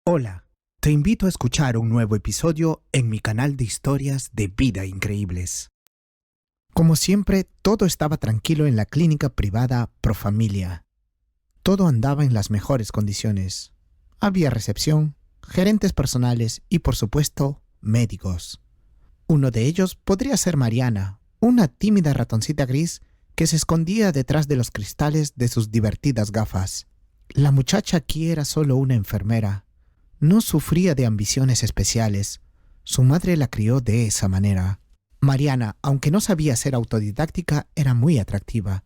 Hola, te invito a escuchar un nuevo episodio en mi canal de historias de vida increíbles. Como siempre, todo estaba tranquilo en la clínica privada Profamilia. Todo andaba en las mejores condiciones. Había recepción, gerentes personales y, por supuesto, médicos. Uno de ellos podría ser Mariana, una tímida ratoncita gris que se escondía detrás de los cristales de sus divertidas gafas. La muchacha aquí era solo una enfermera. No sufría de ambiciones especiales. Su madre la crió de esa manera. Mariana, aunque no sabía ser autodidáctica, era muy atractiva.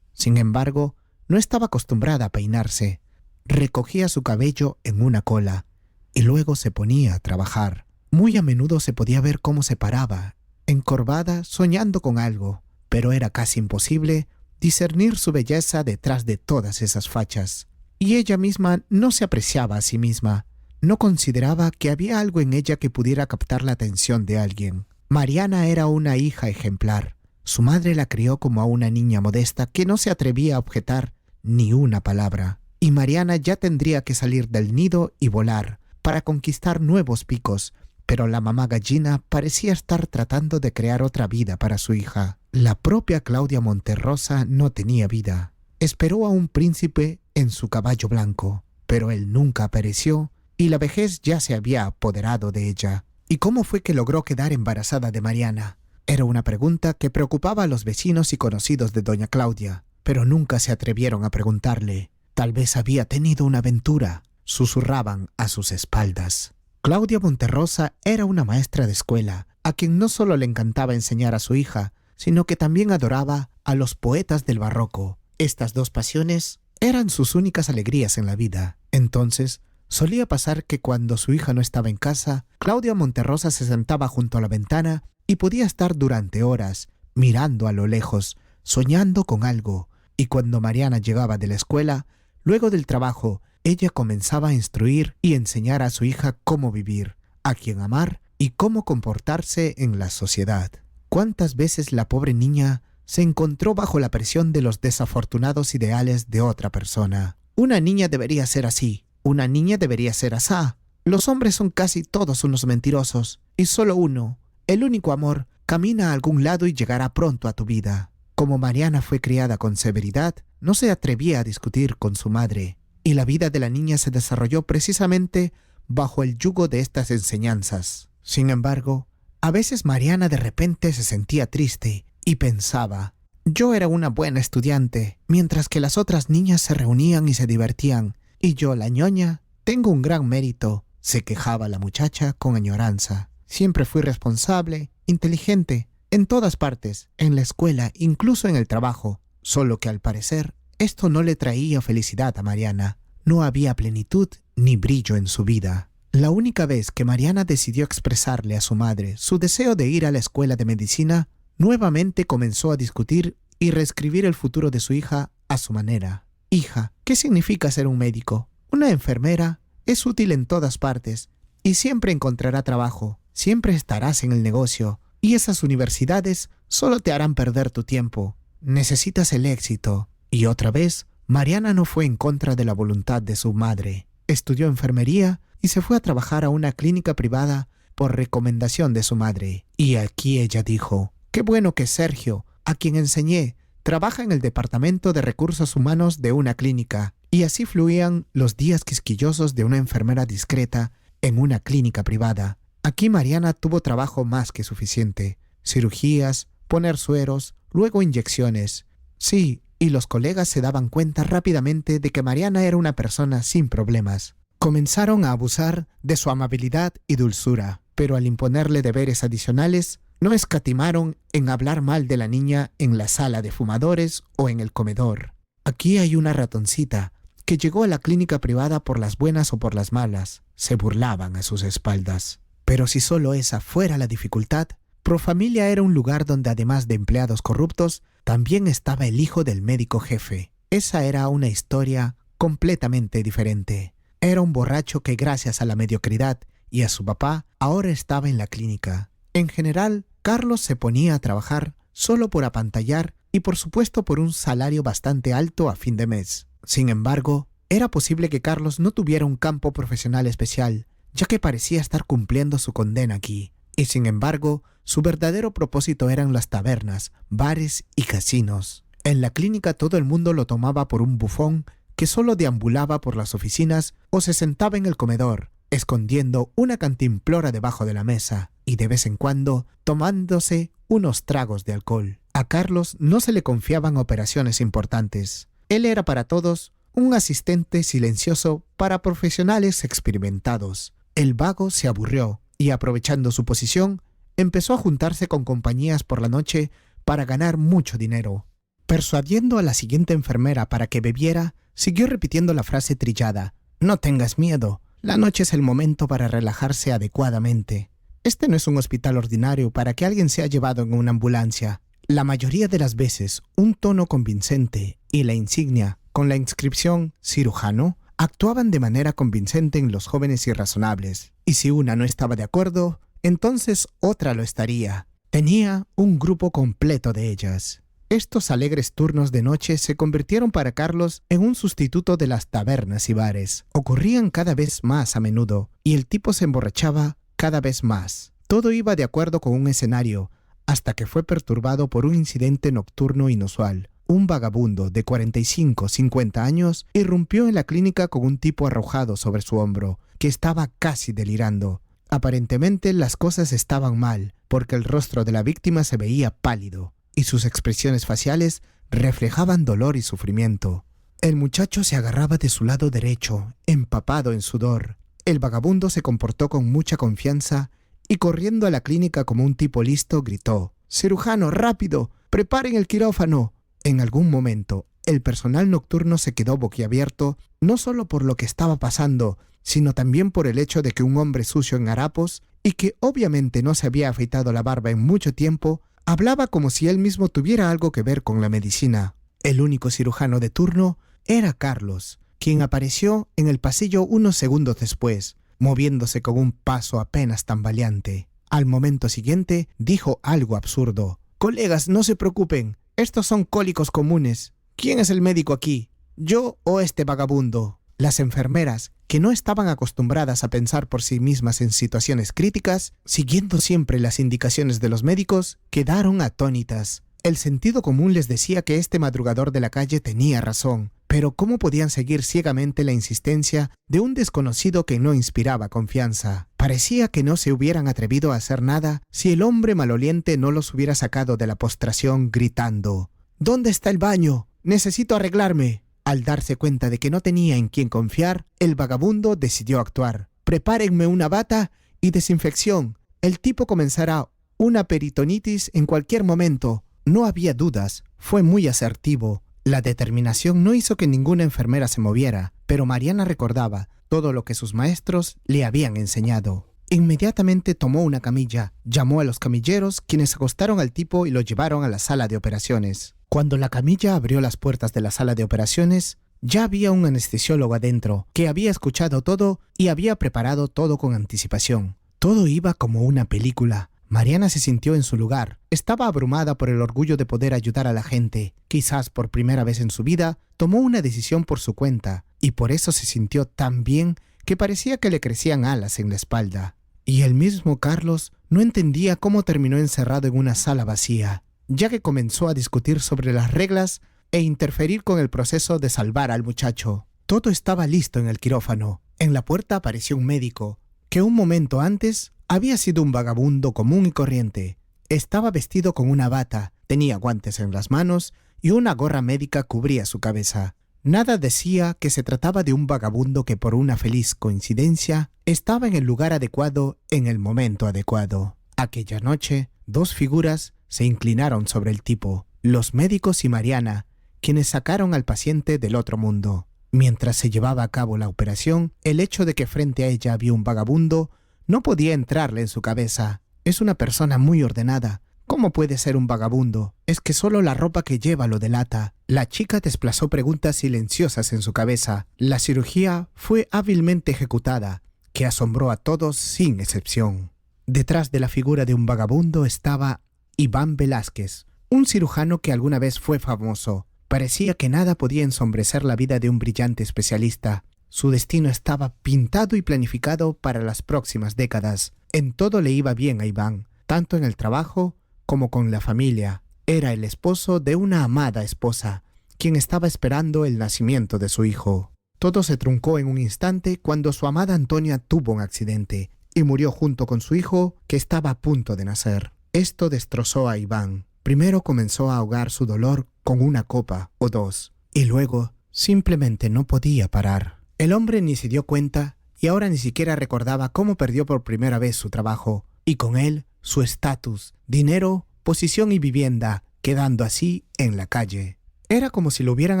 Sin embargo, no estaba acostumbrada a peinarse. Recogía su cabello en una cola y luego se ponía a trabajar. Muy a menudo se podía ver cómo se paraba, encorvada, soñando con algo, pero era casi imposible discernir su belleza detrás de todas esas fachas. Y ella misma no se apreciaba a sí misma. No consideraba que había algo en ella que pudiera captar la atención de alguien. Mariana era una hija ejemplar. Su madre la crió como a una niña modesta que no se atrevía a objetar ni una palabra. Y Mariana ya tendría que salir del nido y volar para conquistar nuevos picos, pero la mamá gallina parecía estar tratando de crear otra vida para su hija. La propia Claudia Monterrosa no tenía vida. Esperó a un príncipe en su caballo blanco, pero él nunca apareció y la vejez ya se había apoderado de ella. ¿Y cómo fue que logró quedar embarazada de Mariana? Era una pregunta que preocupaba a los vecinos y conocidos de doña Claudia, pero nunca se atrevieron a preguntarle. Tal vez había tenido una aventura, susurraban a sus espaldas. Claudia Monterrosa era una maestra de escuela, a quien no solo le encantaba enseñar a su hija, sino que también adoraba a los poetas del barroco. Estas dos pasiones eran sus únicas alegrías en la vida. Entonces, solía pasar que cuando su hija no estaba en casa, Claudia Monterrosa se sentaba junto a la ventana y podía estar durante horas, mirando a lo lejos, soñando con algo. Y cuando Mariana llegaba de la escuela, luego del trabajo, ella comenzaba a instruir y enseñar a su hija cómo vivir, a quién amar y cómo comportarse en la sociedad. ¿Cuántas veces la pobre niña se encontró bajo la presión de los desafortunados ideales de otra persona? Una niña debería ser así. Una niña debería ser asá. Los hombres son casi todos unos mentirosos, y solo uno, el único amor, camina a algún lado y llegará pronto a tu vida. Como Mariana fue criada con severidad, no se atrevía a discutir con su madre, y la vida de la niña se desarrolló precisamente bajo el yugo de estas enseñanzas. Sin embargo, a veces Mariana de repente se sentía triste y pensaba: yo era una buena estudiante, mientras que las otras niñas se reunían y se divertían, y yo, la ñoña, tengo un gran mérito, se quejaba la muchacha con añoranza. Siempre fui responsable, inteligente, en todas partes, en la escuela, incluso en el trabajo. Solo que al parecer, esto no le traía felicidad a Mariana. No había plenitud ni brillo en su vida. La única vez que Mariana decidió expresarle a su madre su deseo de ir a la escuela de medicina, nuevamente comenzó a discutir y reescribir el futuro de su hija a su manera. Hija, ¿qué significa ser un médico? Una enfermera es útil en todas partes y siempre encontrará trabajo, siempre estarás en el negocio y esas universidades solo te harán perder tu tiempo. Necesitas el éxito. Y otra vez, Mariana no fue en contra de la voluntad de su madre. Estudió enfermería y se fue a trabajar a una clínica privada por recomendación de su madre. Y aquí ella dijo: qué bueno que Sergio, a quien enseñé, trabaja en el departamento de recursos humanos de una clínica. Y así fluían los días quisquillosos de una enfermera discreta en una clínica privada. Aquí Mariana tuvo trabajo más que suficiente. Cirugías, poner sueros, luego inyecciones. Sí, y los colegas se daban cuenta rápidamente de que Mariana era una persona sin problemas. Comenzaron a abusar de su amabilidad y dulzura, pero al imponerle deberes adicionales, no escatimaron en hablar mal de la niña en la sala de fumadores o en el comedor. Aquí hay una ratoncita que llegó a la clínica privada por las buenas o por las malas. Se burlaban a sus espaldas. Pero si solo esa fuera la dificultad, Profamilia era un lugar donde además de empleados corruptos, también estaba el hijo del médico jefe. Esa era una historia completamente diferente. Era un borracho que gracias a la mediocridad y a su papá ahora estaba en la clínica. En general, Carlos se ponía a trabajar solo por apantallar y por supuesto por un salario bastante alto a fin de mes. Sin embargo, Era posible que Carlos no tuviera un campo profesional especial, ya que parecía estar cumpliendo su condena aquí. Y sin embargo, su verdadero propósito eran las tabernas, bares y casinos. En la clínica todo el mundo lo tomaba por un bufón que solo deambulaba por las oficinas o se sentaba en el comedor, escondiendo una cantimplora debajo de la mesa y de vez en cuando tomándose unos tragos de alcohol. A Carlos no se le confiaban operaciones importantes. Él era para todos un asistente silencioso para profesionales experimentados. El vago se aburrió y, aprovechando su posición, empezó a juntarse con compañías por la noche para ganar mucho dinero. Persuadiendo a la siguiente enfermera para que bebiera, siguió repitiendo la frase trillada: «No tengas miedo, la noche es el momento para relajarse adecuadamente. Este no es un hospital ordinario para que alguien sea llevado en una ambulancia». La mayoría de las veces, un tono convincente y la insignia con la inscripción «cirujano» actuaban de manera convincente en los jóvenes irrazonables. Y si una no estaba de acuerdo, entonces otra lo estaría. Tenía un grupo completo de ellas. Estos alegres turnos de noche se convirtieron para Carlos en un sustituto de las tabernas y bares. Ocurrían cada vez más a menudo y el tipo se emborrachaba cada vez más. Todo iba de acuerdo con un escenario, hasta que fue perturbado por un incidente nocturno inusual. Un vagabundo de 45-50 años irrumpió en la clínica con un tipo arrojado sobre su hombro, que estaba casi delirando. Aparentemente las cosas estaban mal, porque el rostro de la víctima se veía pálido, y sus expresiones faciales reflejaban dolor y sufrimiento. El muchacho se agarraba de su lado derecho, empapado en sudor. El vagabundo se comportó con mucha confianza y, corriendo a la clínica como un tipo listo, gritó: «¡Cirujano, rápido! ¡Preparen el quirófano!». En algún momento, el personal nocturno se quedó boquiabierto, no solo por lo que estaba pasando, sino también por el hecho de que un hombre sucio en harapos y que obviamente no se había afeitado la barba en mucho tiempo, hablaba como si él mismo tuviera algo que ver con la medicina. El único cirujano de turno era Carlos, quien apareció en el pasillo unos segundos después, moviéndose con un paso apenas tambaleante. Al momento siguiente dijo algo absurdo: «Colegas, no se preocupen, estos son cólicos comunes. ¿Quién es el médico aquí? ¿Yo o este vagabundo?». Las enfermeras, que no estaban acostumbradas a pensar por sí mismas en situaciones críticas, siguiendo siempre las indicaciones de los médicos, quedaron atónitas. El sentido común les decía que este madrugador de la calle tenía razón, pero ¿cómo podían seguir ciegamente la insistencia de un desconocido que no inspiraba confianza? Parecía que no se hubieran atrevido a hacer nada si el hombre maloliente no los hubiera sacado de la postración gritando: «¿Dónde está el baño? Necesito arreglarme». Al darse cuenta de que no tenía en quién confiar, el vagabundo decidió actuar. «Prepárenme una bata y desinfección. El tipo comenzará una peritonitis en cualquier momento». No había dudas, fue muy asertivo. La determinación no hizo que ninguna enfermera se moviera, pero Mariana recordaba todo lo que sus maestros le habían enseñado. Inmediatamente tomó una camilla, llamó a los camilleros, quienes acostaron al tipo y lo llevaron a la sala de operaciones. Cuando la camilla abrió las puertas de la sala de operaciones, ya había un anestesiólogo adentro, que había escuchado todo y había preparado todo con anticipación. Todo iba como una película. Mariana se sintió en su lugar. Estaba abrumada por el orgullo de poder ayudar a la gente. Quizás por primera vez en su vida, tomó una decisión por su cuenta, y por eso se sintió tan bien que parecía que le crecían alas en la espalda. Y el mismo Carlos no entendía cómo terminó encerrado en una sala vacía, ya que comenzó a discutir sobre las reglas e interferir con el proceso de salvar al muchacho. Todo estaba listo en el quirófano. En la puerta apareció un médico, que un momento antes había sido un vagabundo común y corriente. Estaba vestido con una bata, tenía guantes en las manos y una gorra médica cubría su cabeza. Nada decía que se trataba de un vagabundo que por una feliz coincidencia estaba en el lugar adecuado en el momento adecuado. Aquella noche, dos figuras se inclinaron sobre el tipo, los médicos y Mariana, quienes sacaron al paciente del otro mundo. Mientras se llevaba a cabo la operación, el hecho de que frente a ella había un vagabundo no podía entrarle en su cabeza. Es una persona muy ordenada. ¿Cómo puede ser un vagabundo? Es que solo la ropa que lleva lo delata. La chica desplazó preguntas silenciosas en su cabeza. La cirugía fue hábilmente ejecutada, que asombró a todos sin excepción. Detrás de la figura de un vagabundo estaba Iván Velázquez, un cirujano que alguna vez fue famoso. Parecía que nada podía ensombrecer la vida de un brillante especialista. Su destino estaba pintado y planificado para las próximas décadas. En todo le iba bien a Iván, tanto en el trabajo como con la familia. Era el esposo de una amada esposa, quien estaba esperando el nacimiento de su hijo. Todo se truncó en un instante cuando su amada Antonia tuvo un accidente y murió junto con su hijo, que estaba a punto de nacer. Esto destrozó a Iván. Primero comenzó a ahogar su dolor con una copa o dos, y luego simplemente no podía parar. El hombre ni se dio cuenta y ahora ni siquiera recordaba cómo perdió por primera vez su trabajo, y con él su estatus, dinero, posición y vivienda, quedando así en la calle. Era como si lo hubieran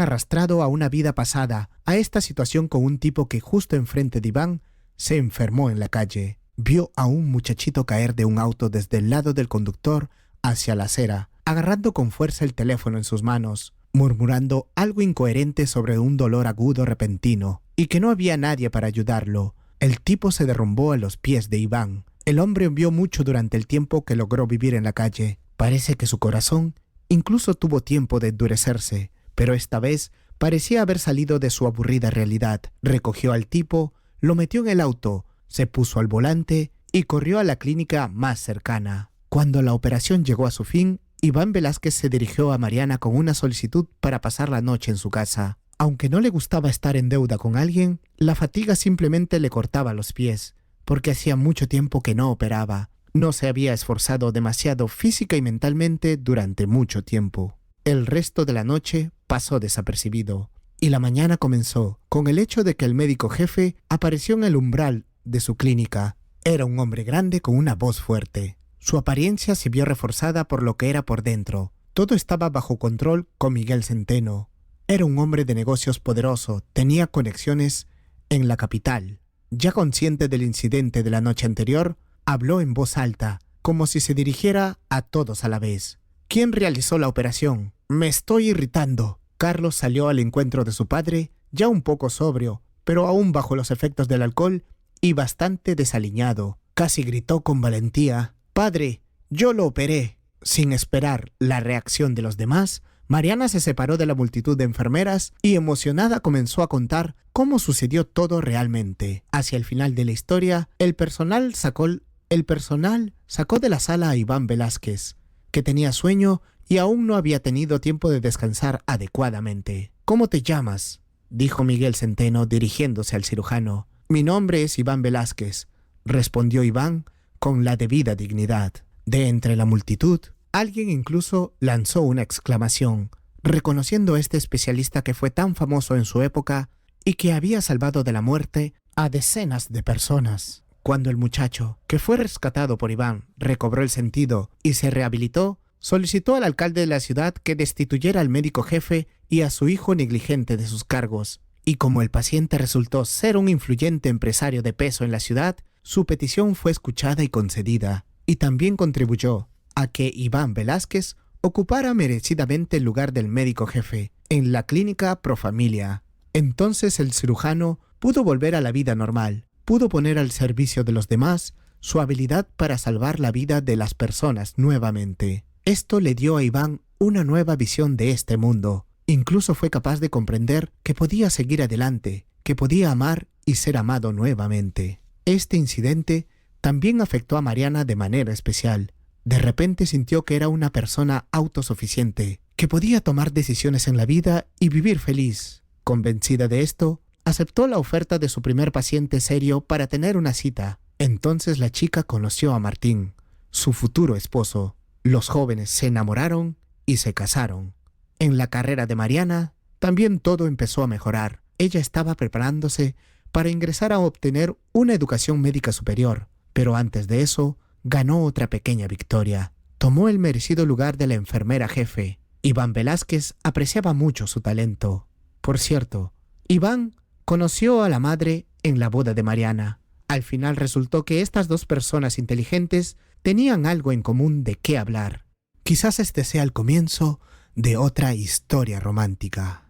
arrastrado a una vida pasada, a esta situación con un tipo que justo enfrente de Iván se enfermó en la calle. Vio a un muchachito caer de un auto desde el lado del conductor hacia la acera, agarrando con fuerza el teléfono en sus manos, murmurando algo incoherente sobre un dolor agudo repentino, y que no había nadie para ayudarlo. El tipo se derrumbó a los pies de Iván. El hombre vio mucho durante el tiempo que logró vivir en la calle. Parece que su corazón incluso tuvo tiempo de endurecerse, pero esta vez parecía haber salido de su aburrida realidad. Recogió al tipo, lo metió en el auto, se puso al volante y corrió a la clínica más cercana. Cuando la operación llegó a su fin, Iván Velázquez se dirigió a Mariana con una solicitud para pasar la noche en su casa. Aunque no le gustaba estar en deuda con alguien, la fatiga simplemente le cortaba los pies, porque hacía mucho tiempo que no operaba. No se había esforzado demasiado física y mentalmente durante mucho tiempo. El resto de la noche pasó desapercibido, y la mañana comenzó con el hecho de que el médico jefe apareció en el umbral de su clínica. Era un hombre grande con una voz fuerte. Su apariencia se vio reforzada por lo que era por dentro. Todo estaba bajo control con Miguel Centeno. Era un hombre de negocios poderoso, tenía conexiones en la capital. Ya consciente del incidente de la noche anterior, habló en voz alta, como si se dirigiera a todos a la vez. ¿Quién realizó la operación? Me estoy irritando. Carlos salió al encuentro de su padre, ya un poco sobrio, pero aún bajo los efectos del alcohol y bastante desaliñado. Casi gritó con valentía: «Padre, yo lo operé». Sin esperar la reacción de los demás, Mariana se separó de la multitud de enfermeras y emocionada comenzó a contar cómo sucedió todo realmente. Hacia el final de la historia, el personal sacó de la sala a Iván Velázquez, que tenía sueño y aún no había tenido tiempo de descansar adecuadamente. «¿Cómo te llamas?», dijo Miguel Centeno dirigiéndose al cirujano. «Mi nombre es Iván Velázquez», respondió Iván con la debida dignidad. De entre la multitud, alguien incluso lanzó una exclamación, reconociendo a este especialista que fue tan famoso en su época y que había salvado de la muerte a decenas de personas. Cuando el muchacho, que fue rescatado por Iván, recobró el sentido y se rehabilitó, solicitó al alcalde de la ciudad que destituyera al médico jefe y a su hijo negligente de sus cargos. Y como el paciente resultó ser un influyente empresario de peso en la ciudad, su petición fue escuchada y concedida, y también contribuyó a que Iván Velázquez ocupara merecidamente el lugar del médico jefe en la clínica Profamilia. Entonces el cirujano pudo volver a la vida normal, pudo poner al servicio de los demás su habilidad para salvar la vida de las personas nuevamente. Esto le dio a Iván una nueva visión de este mundo. Incluso fue capaz de comprender que podía seguir adelante, que podía amar y ser amado nuevamente. Este incidente también afectó a Mariana de manera especial. De repente sintió que era una persona autosuficiente, que podía tomar decisiones en la vida y vivir feliz. Convencida de esto, aceptó la oferta de su primer paciente serio para tener una cita. Entonces la chica conoció a Martín, su futuro esposo. Los jóvenes se enamoraron y se casaron. En la carrera de Mariana, también todo empezó a mejorar. Ella estaba preparándose para ingresar a obtener una educación médica superior, pero antes de eso, ganó otra pequeña victoria. Tomó el merecido lugar de la enfermera jefe. Iván Velázquez apreciaba mucho su talento. Por cierto, Iván conoció a la madre en la boda de Mariana. Al final resultó que estas dos personas inteligentes tenían algo en común de qué hablar. Quizás este sea el comienzo de otra historia romántica.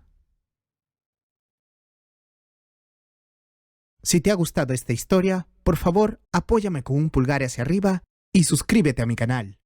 Si te ha gustado esta historia, por favor, apóyame con un pulgar hacia arriba y suscríbete a mi canal.